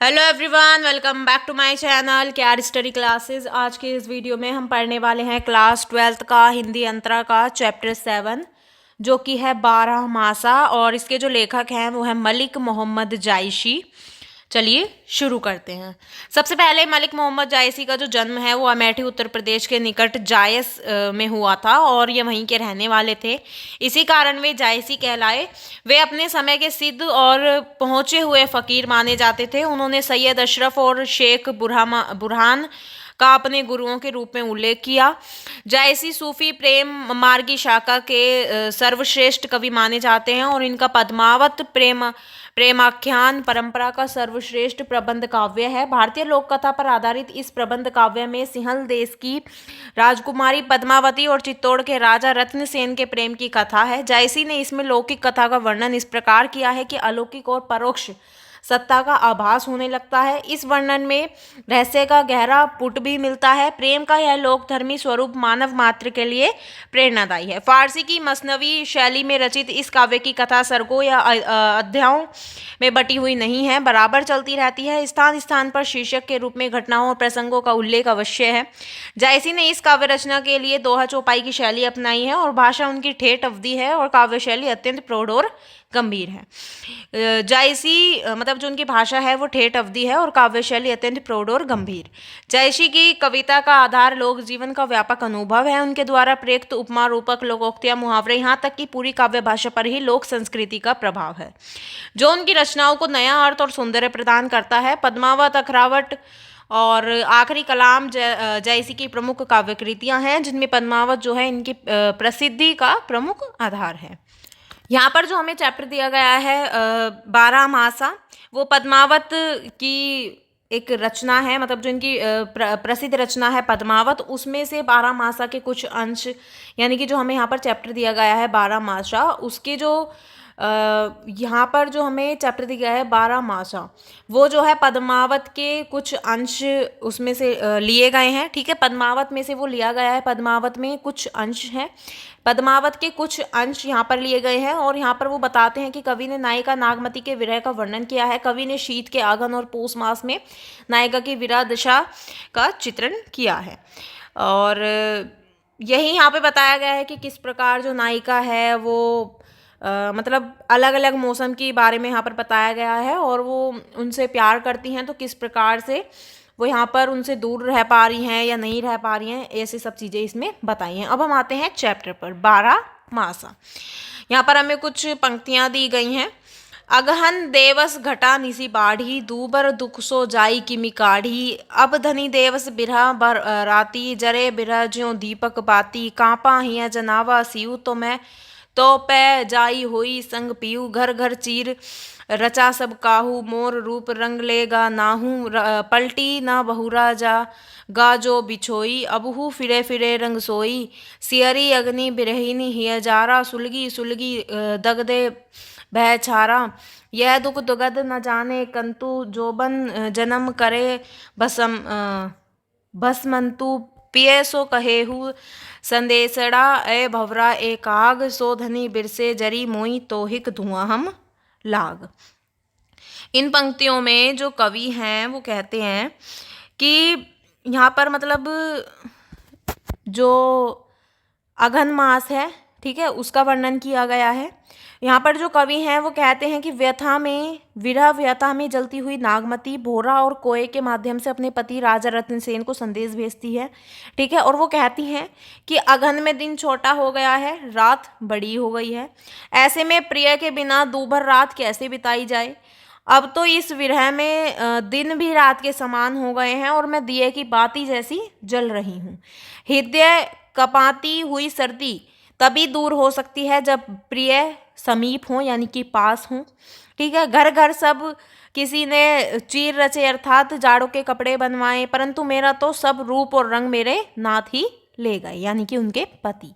Hello everyone, welcome back to my channel KR study classes. आज के इस video में हम पढ़ने वाले हैं क्लास 12th का हिंदी अंतरा का चैप्टर 7 जो कि है 12 मासा। और इसके जो लेखक हैं वो है मलिक मोहम्मद जायसी। चलिए शुरू करते हैं। सबसे पहले मलिक मोहम्मद जायसी का जो जन्म है वो अमेठी उत्तर प्रदेश के निकट जायस में हुआ था और ये वहीं के रहने वाले थे। इसी कारण वे जायसी कहलाए। वे अपने समय के सिद्ध और पहुँचे हुए फ़कीर माने जाते थे। उन्होंने सैयद अशरफ और शेख बुरहान का अपने गुरुओं के रूप में उल्लेख किया। जायसी सूफी प्रेम मार्गी शाखा के सर्वश्रेष्ठ कवि माने जाते हैं और इनका पद्मावत प्रेमाख्यान परंपरा का सर्वश्रेष्ठ प्रबंध काव्य है। भारतीय लोक कथा पर आधारित इस प्रबंध काव्य में सिंहल देश की राजकुमारी पद्मावती और चित्तौड़ के राजा रत्नसेन के प्रेम की कथा है। जायसी ने इसमें लौकिक कथा का वर्णन इस प्रकार किया है कि अलौकिक और परोक्ष सत्ता का आभास होने लगता है। इस वर्णन में रहस्य का गहरा पुट भी मिलता है। प्रेम का यह लोकधर्मी स्वरूप मानव मात्र के लिए प्रेरणादायी है। फारसी की मसनवी शैली में रचित इस काव्य की कथा सर्गों या अध्यायों में बटी हुई नहीं है, बराबर चलती रहती है। स्थान स्थान पर शीर्षक के रूप में घटनाओं और प्रसंगों का उल्लेख अवश्य है। जायसी ने इस काव्य रचना के लिए दोहा चौपाई की शैली अपनाई है और भाषा उनकी ठेठ अवधि है और काव्य शैली अत्यंत प्रौढ़ और गंभीर है। जायसी मतलब जो उनकी भाषा है वो ठेठ अवधि है और काव्य शैली अत्यंत प्रौढ़ और गंभीर। जायसी की कविता का आधार लोक जीवन का व्यापक अनुभव है। उनके द्वारा प्रयुक्त उपमा रूपक लोकोक्तियां मुहावरे यहाँ तक कि पूरी काव्य भाषा पर ही लोक संस्कृति का प्रभाव है जो उनकी रचनाओं को नया अर्थ और सौंदर्य प्रदान करता है। पद्मावत, अखरावट और आखिरी कलाम जायसी की प्रमुख काव्य कृतियां हैं जिनमें पद्मावत जो है इनकी प्रसिद्धि का प्रमुख आधार है। यहाँ पर जो हमें चैप्टर दिया गया है 12 मासा, वो पद्मावत की एक रचना है। मतलब जो इनकी प्रसिद्ध रचना है पद्मावत, उसमें से 12 मासा के कुछ अंश, यानी कि जो हमें यहाँ पर चैप्टर दिया गया है 12 मासा, उसके जो यहाँ पर जो हमें चैप्टर दिया गया है 12 मासा, वो जो है पद्मावत के कुछ अंश उसमें से लिए गए हैं। ठीक है, पद्मावत में से वो लिया गया है। पद्मावत में कुछ अंश हैं, पद्मावत के कुछ अंश यहाँ पर लिए गए हैं और यहाँ पर वो बताते हैं कि कवि ने नायिका नागमती के विरह का वर्णन किया है। कवि ने शीत के आगन और पौष मास में नायिका की विरह दशा का चित्रण किया है। और यही यहाँ पे बताया गया है कि किस प्रकार जो नायिका है वो मतलब अलग अलग मौसम के बारे में यहाँ पर बताया गया है और वो उनसे प्यार करती हैं तो किस प्रकार से वो यहाँ पर उनसे दूर रह पा रही हैं या नहीं रह पा रही हैं, ऐसी सब चीज़ें इसमें बताई हैं। अब हम आते हैं चैप्टर पर 12 मासा। यहाँ पर हमें कुछ पंक्तियाँ दी गई हैं। अगहन देवस घटा निसी बाढ़ी, दूबर दुख सो जाई किमि काढ़ी। अब धनी देवस बिरहा बर राती, जरे बिरह ज्यों दीपक बाती। कांपा हिया जनावा सियु तो मैं, तो पै जाई होई संग पीऊ। घर घर चीर रचा सब काहू, मोर रूप रंग लेगा नाहू। पलटी ना बहुरा जा गा जो बिछोई, अबहू फिरे फिरे रंग सोई। सियरी अग्नि बिरहिनी हिय जारा, सुलगी सुलगी दगदे भय छारा। यह दुख दुगद न जाने कंतु, जोबन जन्म करे भस्मंतु। पिए सो कहेहू संदेशड़ा, ए भवरा ए काग। सो धनी बिरसे जरी मोई, तोहिक धुआं हम लाग। इन पंक्तियों में जो कवि हैं वो कहते हैं कि यहाँ पर मतलब जो अघन मास है, ठीक है, उसका वर्णन किया गया है। यहाँ पर जो कवि हैं वो कहते हैं कि विरह व्यथा में जलती हुई नागमती भोरा और कोए के माध्यम से अपने पति राजा रत्नसेन को संदेश भेजती है। ठीक है, और वो कहती हैं कि अगहन में दिन छोटा हो गया है, रात बड़ी हो गई है। ऐसे में प्रिय के बिना दूभर रात कैसे बिताई जाए। अब तो इस विरह में दिन भी रात के समान हो गए हैं और मैं दिए की बाती जैसी जल रही हूँ। हृदय कपाती हुई सर्दी तभी दूर हो सकती है जब प्रिय समीप हो, यानी कि पास हो। ठीक है, घर घर सब किसी ने चीर रचे अर्थात जाड़ों के कपड़े बनवाए, परंतु मेरा तो सब रूप और रंग मेरे नाथ ही ले गए, यानी कि उनके पति।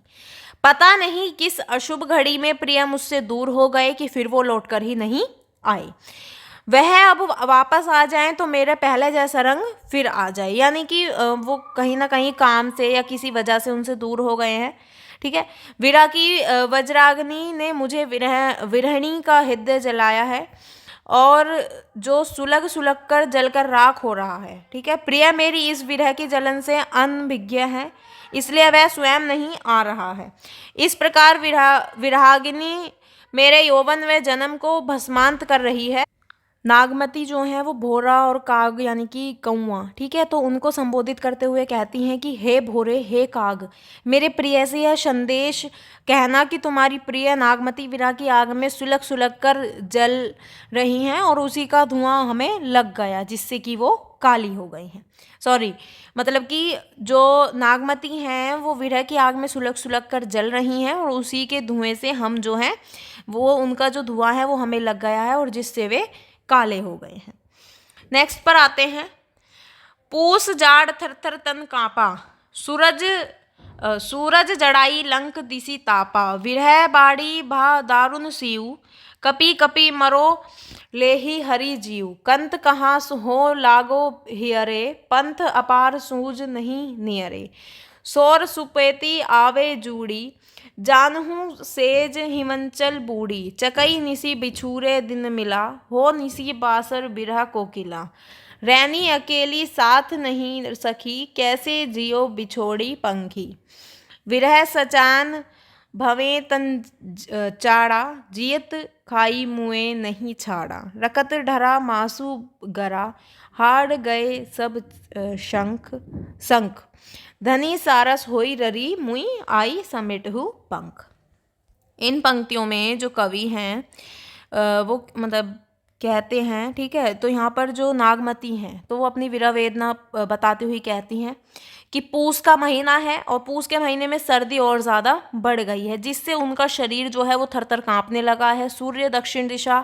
पता नहीं किस अशुभ घड़ी में प्रिय मुझसे दूर हो गए कि फिर वो लौटकर ही नहीं आए। वह अब वापस आ जाएं तो मेरे पहले जैसा रंग फिर आ जाए, यानी कि वो कहीं ना कहीं काम से या किसी वजह से उनसे दूर हो गए हैं। ठीक है, विरह की वज्राग्नि ने मुझे विरहणी का हृदय जलाया है और जो सुलग सुलग कर जलकर राख हो रहा है। ठीक है, प्रिय मेरी इस विरह की जलन से अनभिज्ञ है, इसलिए वह स्वयं नहीं आ रहा है। इस प्रकार विरहागिनी मेरे यौवन व जन्म को भस्मांत कर रही है। नागमती जो है वो भोरा और काग यानी कि कौआ, ठीक है, तो उनको संबोधित करते हुए कहती हैं कि हे भोरे, हे काग, मेरे प्रिय से यह संदेश कहना कि तुम्हारी प्रिय नागमती विरह की आग में सुलग सुलग कर जल रही हैं और उसी का धुआं हमें लग गया, जिससे कि वो काली हो गई हैं। सॉरी, मतलब कि जो नागमती हैं वो विरह की आग में सुलग सुलग कर जल रही हैं और उसी के धुएं से हम जो हैं वो, उनका जो धुआं है वो हमें लग गया है और जिससे वे काले हो गए हैं। नेक्स्ट पर आते हैं। पूस जाड़ थर थर तन कांपा, सूरज जड़ाई लंक दिसी तापा, विरह बाड़ी भा दारुण सीऊ, कपी कपी मरो लेही हरि जीव, कंत कहाँ हो लागो हियरे, पंथ अपार सूझ नहीं नियरे, सोर सुपेती आवे जूड़ी, जानहू सेज हिमंचल बूढ़ी, चकई निसी बिछूरे दिन मिला, हो निसी बासर बिरहा कोकिला, रैनी अकेली साथ नहीं सखी, कैसे जियो बिछोड़ी पंखी, विरह सचान भवे तन चाड़ा, जियत खाई मुए नहीं छाड़ा, रकत ढरा मासू गरा, हाड़ गए सब शंख, धनी सारस होई ररी मुई, आई समेटहु पंख। इन पंक्तियों में जो कवि हैं वो मतलब कहते हैं, ठीक है, तो यहाँ पर जो नागमती हैं तो वो अपनी विरह वेदना बताते हुए कहती हैं कि पूस का महीना है और पूस के महीने में सर्दी और ज़्यादा बढ़ गई है, जिससे उनका शरीर जो है वो थर थर काँपने लगा है। सूर्य दक्षिण दिशा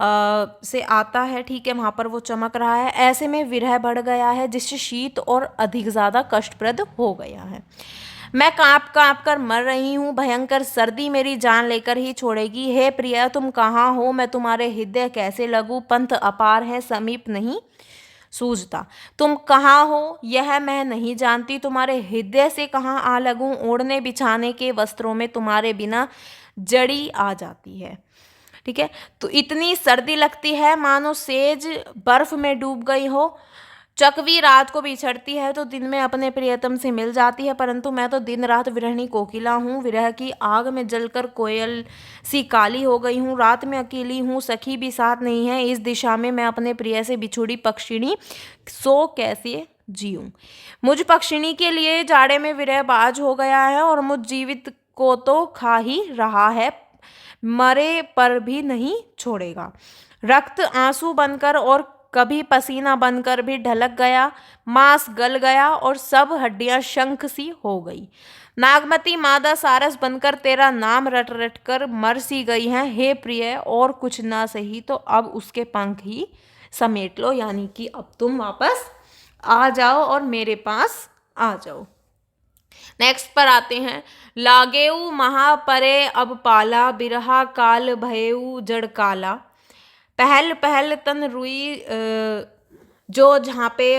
से आता है, ठीक है, वहाँ पर वो चमक रहा है। ऐसे में विरह बढ़ गया है, जिससे शीत और अधिक ज़्यादा कष्टप्रद हो गया है। मैं काँप काँप कर मर रही हूँ, भयंकर सर्दी मेरी जान लेकर ही छोड़ेगी। हे प्रिया, तुम कहाँ हो, मैं तुम्हारे हृदय कैसे लगूँ, पंथ अपार है समीप नहीं सूझता, तुम कहाँ हो यह मैं नहीं जानती, तुम्हारे हृदय से कहाँ आ लगूं, ओढ़ने बिछाने के वस्त्रों में तुम्हारे बिना जड़ी आ जाती है। ठीक है, तो इतनी सर्दी लगती है मानो सेज बर्फ में डूब गई हो। चकवी रात को बिछड़ती है तो दिन में अपने प्रियतम से मिल जाती है, परंतु मैं तो दिन रात विरहणी कोकिला हूँ, विरह की आग में जलकर कोयल सी काली हो गई हूँ। रात में अकेली हूँ, सखी भी साथ नहीं है, इस दिशा में मैं अपने प्रिय से बिछुड़ी पक्षिणी सो कैसे जीऊँ। मुझ पक्षिणी के लिए जाड़े में विरह बाज हो गया है और मुझ जीवित को तो खा ही रहा है, मरे पर भी नहीं छोड़ेगा। रक्त आंसू बनकर और कभी पसीना बनकर भी ढलक गया, मांस गल गया और सब हड्डियां शंख सी हो गई। नागमती मादा सारस बनकर तेरा नाम रट रट कर मर सी गई है। हे प्रिय, और कुछ ना सही तो अब उसके पंख ही समेट लो, यानी कि अब तुम वापस आ जाओ और मेरे पास आ जाओ। नेक्स्ट पर आते हैं। लागेऊ महापरे अब पाला, बिरहा काल भयऊ जड़ काला, पहल पहल तन रुई जो झाँपे,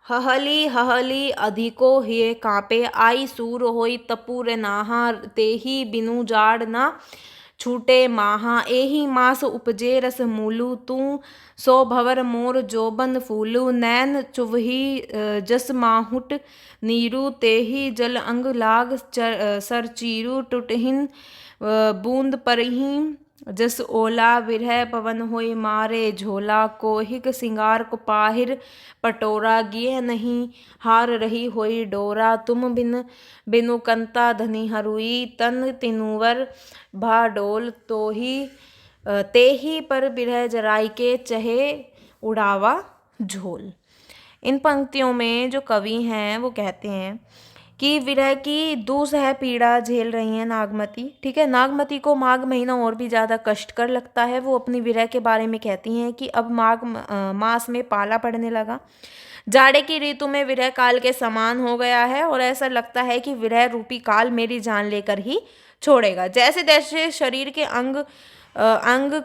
हहली हहली अधिको हिये काँपे, आई सूर होई तपुर नाहा, तेही बिनु जाड़ ना छूटे माहा, एही मास उपजे रस मूलू, तू सो भवर मोर जोबन फूलू, नैन चुवही जस माहुट नीरू, तेही जल अंग लाग सर चीरू, टुटहिन बूंद परही जस ओला, विरह पवन होई मारे झोला, कोहिक सिंगार को पाहिर पटोरा, गिय नहीं हार रही होई डोरा, तुम बिनु कंता धनी हरुई, तन तिनुवर भा डोल तोही, तेही पर विरह जराई के चहे उड़ावा झोल। इन पंक्तियों में जो कवि हैं वो कहते हैं कि विरह की दूसह पीड़ा झेल रही है नागमती। ठीक है, नागमती को माघ महीना और भी ज़्यादा कष्टकर लगता है। वो अपनी विरह के बारे में कहती हैं कि अब माघ मास में पाला पड़ने लगा, जाड़े की ऋतु में विरह काल के समान हो गया है और ऐसा लगता है कि विरह रूपी काल मेरी जान लेकर ही छोड़ेगा। जैसे जैसे शरीर के अंग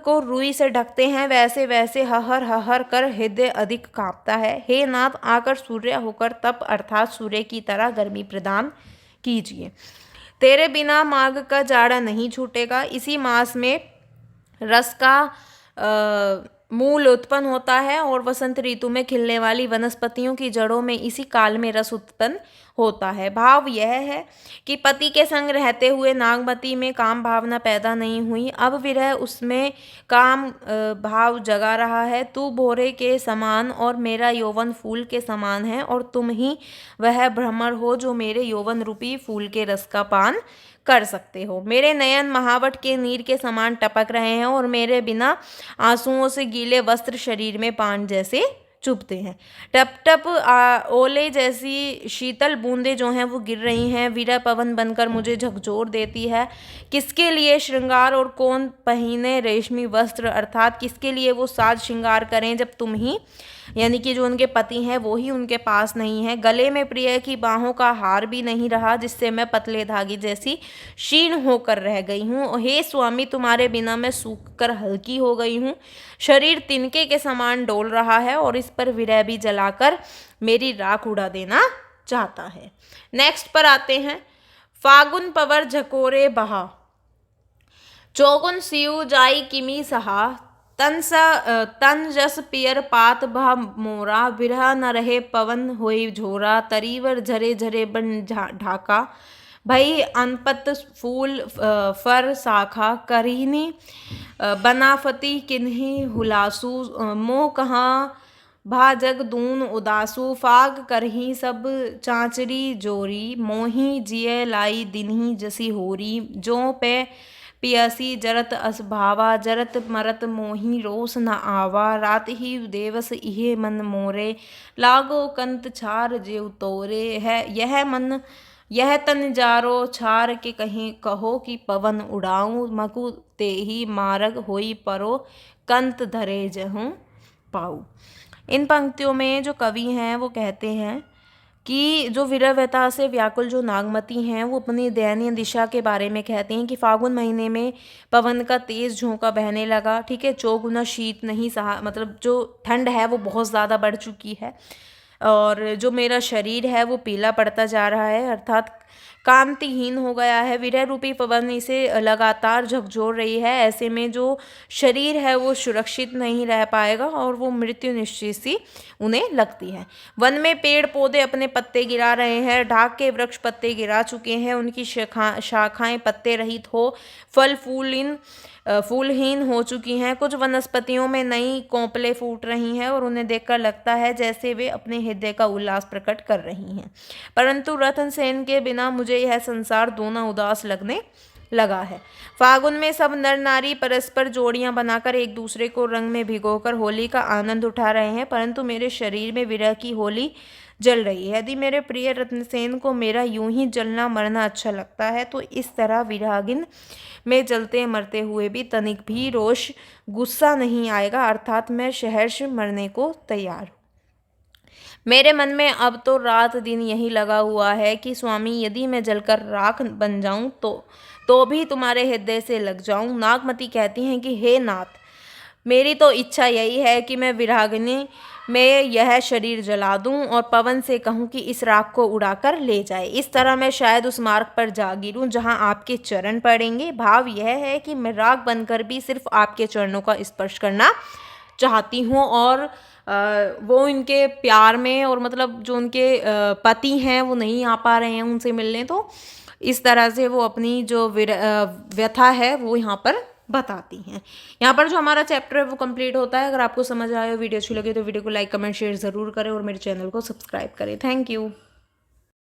को रुई से ढकते हैं, वैसे वैसे हहर कर हृदय अधिक कांपता है। हे नाथ, आकर सूर्य होकर तप अर्थात सूर्य की तरह गर्मी प्रदान कीजिए। तेरे बिना माघ का जाड़ा नहीं छूटेगा। इसी मास में रस का मूल उत्पन्न होता है और वसंत ऋतु में खिलने वाली वनस्पतियों की जड़ों में इसी काल में रस उत्पन्न होता है। भाव यह है कि पति के संग रहते हुए नागमती में काम भावना पैदा नहीं हुई, अब विरह उसमें काम भाव जगा रहा है। तू भोरे के समान और मेरा यौवन फूल के समान है, और तुम ही वह भ्रमर हो जो मेरे यौवन रूपी फूल के रस का पान कर सकते हो। मेरे नयन महावट के नीर के समान टपक रहे हैं और मेरे बिना आंसुओं से गीले वस्त्र शरीर में पान जैसे चुभते हैं। टप टप ओले जैसी शीतल बूंदें जो हैं वो गिर रही हैं, विरह पवन बनकर मुझे झकझोर देती है। किसके लिए श्रृंगार और कौन पहने रेशमी वस्त्र, अर्थात किसके लिए वो साज श्रृंगार करें जब तुम ही, यानी कि जो उनके पति हैं वो ही उनके पास नहीं है। गले में प्रिय की बाहों का हार भी नहीं रहा, जिससे मैं पतले धागे जैसी क्षीण होकर रह गई हूँ। हे स्वामी, तुम्हारे बिना मैं सूख कर हल्की हो गई हूँ। शरीर तिनके के समान डोल रहा है और इस पर विरह भी जलाकर मेरी राख उड़ा देना चाहता है। नेक्स्ट पर आते हैं। फागुन पवर झकोरे बहा, चौगुन सियु जाई किमी सहा, तन जस पियर पात भा मोरा, विरह न रहे पवन होई झोरा, तरीवर झरे झरे बन ढाका, भई अनपत फूल फर शाखा, करीनी बनाफती किन्हीं हुलासू, मोह कहाँ भा जग दून उदासू, फाग करही सब चांचरी जोरी, मोही जिये लाई दिनही जसी होरी, जो पे पियसी जरत असभावा, जरत मरत मोही रोस न आवा, रात ही देवस इहे मन मोरे, लागो कंत छार जेउ तोरे, है यह तन जारो छार के कहीं कहो कि पवन उड़ाऊं, मकु ते ही मारग होई परो, कंत धरे जहूं पाऊ। इन पंक्तियों में जो कवि हैं वो कहते हैं कि जो विरह व्यथा से व्याकुल जो नागमती हैं वो अपनी दयनीय दिशा के बारे में कहते हैं कि फागुन महीने में पवन का तेज झोंका बहने लगा, ठीक है, चौगुना शीत नहीं सहा, मतलब जो ठंड है वो बहुत ज़्यादा बढ़ चुकी है, और जो मेरा शरीर है वो पीला पड़ता जा रहा है, अर्थात कांतिहीन हो गया है। विरह रूपी पवन इसे लगातार झकझोर रही है। ऐसे में जो शरीर है वो सुरक्षित नहीं रह पाएगा और वो मृत्यु निश्चित सी उन्हें लगती है। वन में पेड़ पौधे अपने पत्ते गिरा रहे हैं, ढाक के वृक्ष पत्ते गिरा चुके हैं, उनकी शाखाएं पत्ते रहित हो फल फूलहीन हो चुकी हैं। कुछ वनस्पतियों में नई कोंपलें फूट रही हैं और उन्हें देखकर लगता है जैसे वे अपने हृदय का उल्लास प्रकट कर रही हैं, परंतु रतन सेन के बिना मुझे यह संसार दोना उदास लगने लगा है। फागुन में सब नर नारी परस्पर जोड़ियां बनाकर एक दूसरे को रंग में भिगोकर होली का आनंद उठा रहे हैं, परंतु मेरे शरीर में विरह की होली जल रही है। यदि मेरे प्रिय रत्नसेन को मेरा यूं ही जलना मरना अच्छा लगता है तो इस तरह विरागिन में जलते मरते हुए भी तनिक भी रोष गुस्सा नहीं आएगा, अर्थात मैं सहर्ष मरने को तैयार हूँ। मेरे मन में अब तो रात दिन यही लगा हुआ है कि स्वामी, यदि मैं जलकर राख बन जाऊं तो भी तुम्हारे हृदय से लग जाऊं। नागमती कहती हैं कि हे नाथ, मेरी तो इच्छा यही है कि मैं विरागिनी में यह शरीर जला दूं और पवन से कहूं कि इस राख को उड़ाकर ले जाए। इस तरह मैं शायद उस मार्ग पर जा गिरूं जहां आपके चरण पड़ेंगे। भाव यह है कि मैं राख बनकर भी सिर्फ आपके चरणों का स्पर्श करना चाहती हूँ, और वो इनके प्यार में, और मतलब जो उनके पति हैं वो नहीं आ पा रहे हैं उनसे मिलने, तो इस तरह से वो अपनी जो व्यथा है वो यहाँ पर बताती हैं। यहाँ पर जो हमारा चैप्टर है वो कंप्लीट होता है। अगर आपको समझ आया, वीडियो अच्छी लगे तो वीडियो को लाइक कमेंट शेयर ज़रूर करें और मेरे चैनल को सब्सक्राइब करें। Thank you.